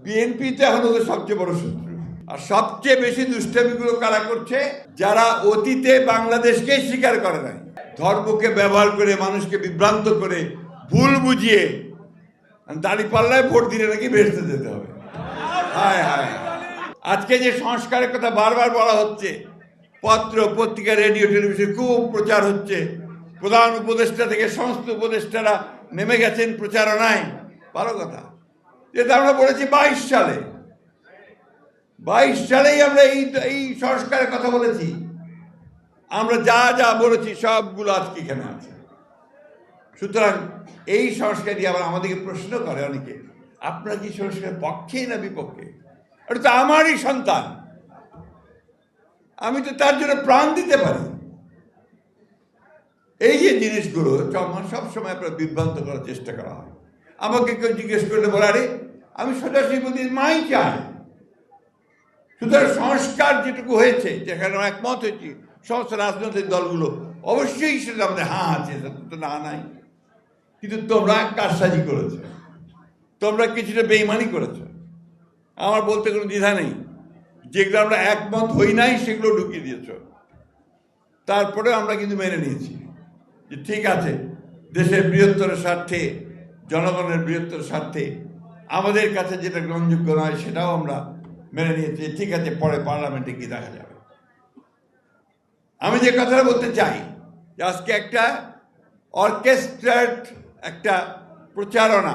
BNP তো এখন ওদের সবচেয়ে বড় শত্রু। আর সবচেয়ে বেশি দুষ্টামিগুলো কারা করছে? যারা অতীতে বাংলাদেশকে স্বীকার করে নাই, ধর্মকে ব্যবহার করে মানুষকে বিভ্রান্ত করে ভুল বুঝিয়ে দাঁড়িপাল্লায় ভোট দিলে নাকি বেহেশতে যেতে হবে। হায় হায়, আজকে যে সংস্কারের কথা বারবার বলা হচ্ছে, পত্র পত্রিকা রেডিও টেলিভিশন খুব প্রচার হচ্ছে, প্রধান উপদেষ্টা থেকে সমস্ত উপদেষ্টারা নেমে গেছেন প্রচারণায়। ভালো কথা, যেটা আমরা বলেছি 22 সালেই আমরা এই সংস্কারের কথা বলেছি। আমরা যা যা বলেছি সবগুলো আজকে এখানে আছে। সুতরাং এই সংস্কার দিয়ে আবার আমাদেরকে প্রশ্ন করে অনেকে, আপনারা কি সংস্কারের পক্ষে না বিপক্ষে? এটা তো আমারই সন্তান, আমি তো তার জন্য প্রাণ দিতে পারি। এই যে জিনিসগুলো সবসময় আপনার বিভ্রান্ত করার চেষ্টা করা হয়। আমাকে কেউ জিজ্ঞেস করলে বলে, আরে আমি সোজাসুজি বলছি মাই চাই। সুতরাং সংস্কার যেটুকু হয়েছে, যেখানে একমত হয়েছি সমস্ত রাজনৈতিক দলগুলো, অবশ্যই সেটা আমাদের হ্যাঁ আছে, তো না নাই। কিন্তু তোমরা কারসাজি করেছো, তোমরা কিছুটা বেইমানি করেছো। আমার বলতে কোনো দ্বিধা নেই, যেগুলো আমরা একমত হই নাই সেগুলো ঢুকিয়ে দিয়েছ। তারপরে আমরা কিন্তু মেনে নিয়েছি যে ঠিক আছে, দেশের বৃহত্তর স্বার্থে, জনগণের বৃহত্তর স্বার্থে আমাদের কাছে যেটা গ্রহণযোগ্য নয় সেটাও আমরা মেনে নিয়েছি। ঠিক আছে, পরে পার্লামেন্টে গিয়ে দেখা যাবে। আমি যে কথাটা বলতে চাই যে আজকে একটা অর্কেস্ট্রেট একটা প্রচারণা,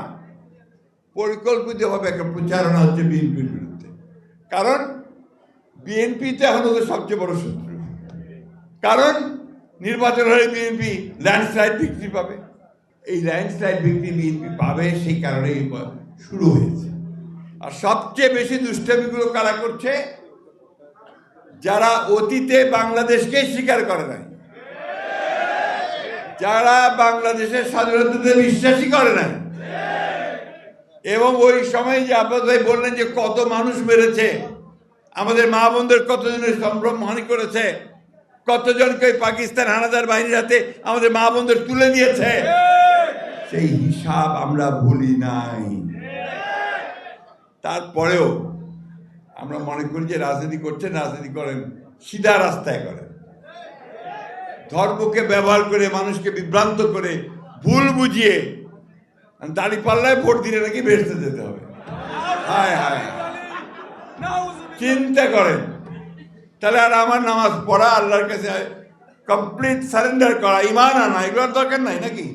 পরিকল্পিতভাবে একটা প্রচারণা হচ্ছে বিএনপির বিরুদ্ধে। কারণ বিএনপি তো এখন ওদের সবচেয়ে বড় শত্রু। কারণ নির্বাচন হলে বিএনপি ল্যান্ডস্লাইড ভিক্টরি পাবে। এই ল্যান্ডস্লাইড ভিক্টরি বিএনপি পাবে, সেই কারণেই শুরু হয়েছে। আর সবচেয়ে বেশি দুষ্টামিগুলো কারা করছে? যারা অতীতে বাংলাদেশকে স্বীকার করে নাই, যারা বাংলাদেশের স্বাধীনতাতে বিশ্বাসী করে নাই। এবং ওই সময় যে আপনাদের বললেন যে কত মানুষ মেরেছে, আমাদের মা বোনদের কতজনের সম্ভ্রমহানি করেছে, কতজনকে পাকিস্তান হানাদার বাহিনীর হাতে আমাদের মা বোনদের তুলে দিয়েছে, সেই হিসাব আমরা ভুলি নাই। তারপরেও আমরা মনে করি যে রাজনীতি করছেন, রাজনীতি করেন, সিধা রাস্তায় করেন, ধর্মকে ব্যবহার করে মানুষকে বিভ্রান্ত করে ভুল বুঝিয়ে দাঁড়িপাল্লায় ভোট দিলে নাকি বেহেশতে যেতে হবে। হায় হায়, চিন্তা করেন। তাহলে আর আমার নামাজ পড়া, আল্লাহর কাছে কমপ্লিট সারেন্ডার করা, ইমান আনা, এগুলোর দরকার নাই নাকি?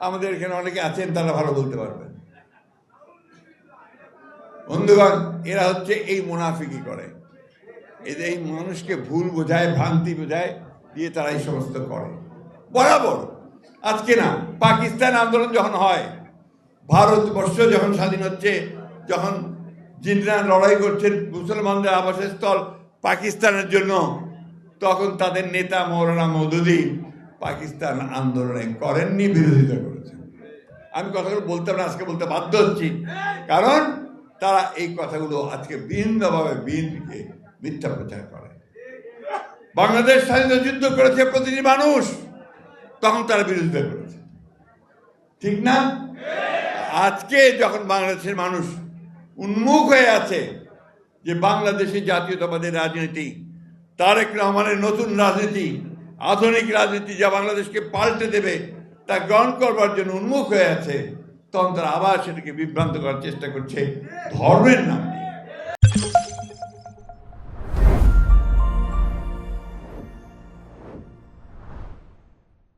আমাদের এখানে অনেকে আছেন, তারা ভালো বলতে পারবেন। বন্ধুগণ, এরা হচ্ছে এই মুনাফিকি করে, এদের এই মানুষকে ভুল বোঝায়, ভ্রান্তি বোঝায় দিয়ে তারা এই সমস্ত করে বরাবর। আজকে না, পাকিস্তান আন্দোলন যখন হয়, ভারতবর্ষ যখন স্বাধীন হচ্ছে, যখন জিন্না লড়াই করছেন মুসলমানদের আবাসস্থল পাকিস্তানের জন্য, তখন তাদের নেতা মৌলানা মওদুদি পাকিস্তান আন্দোলনে করেননি, বিরোধিতা করেছেন। আমি কথাগুলো বলতে না, আজকে বলতে বাধ্য হচ্ছি, কারণ তারা এই কথাগুলো আজকে বিভিন্নভাবে বিএনপিকে মিথ্যা প্রচার করে। বাংলাদেশ স্বাধীনতা যুদ্ধ করেছে প্রতিটি মানুষ, তখন তারা বিরোধিতা করেছে, ঠিক না? আজকে যখন বাংলাদেশের মানুষ উন্মুখ হয়ে আছে যে বাংলাদেশের জাতীয়তাবাদের রাজনীতি, তারেক রহমানের নতুন রাজনীতি, আধুনিক রাজনীতি যা বাংলাদেশকে পাল্টে দেবে, তা গ্রহণ করবার জন্য উন্মুখ হয়ে আছে, তখন তারা আবার সেটাকে বিভ্রান্ত করার চেষ্টা করছে ধর্মের নাম দিয়ে।